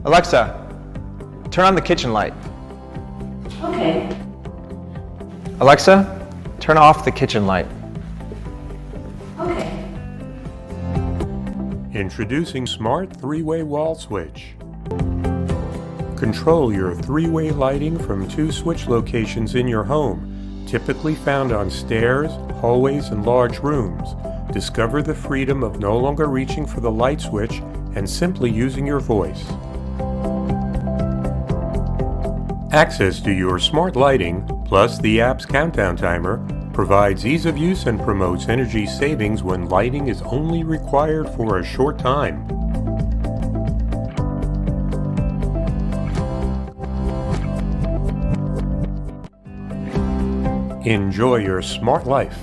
Alexa, turn on the kitchen light. Okay. Alexa, turn off the kitchen light. Okay. Introducing Smart 3-Way Wall Switch. Control your 3-way lighting from 2 switch locations in your home, typically found on stairs, hallways, and large rooms. Discover the freedom of no longer reaching for the light switch and simply using your voice. Access to your smart lighting, plus the app's countdown timer, provides ease of use and promotes energy savings when lighting is only required for a short time. Enjoy your smart life.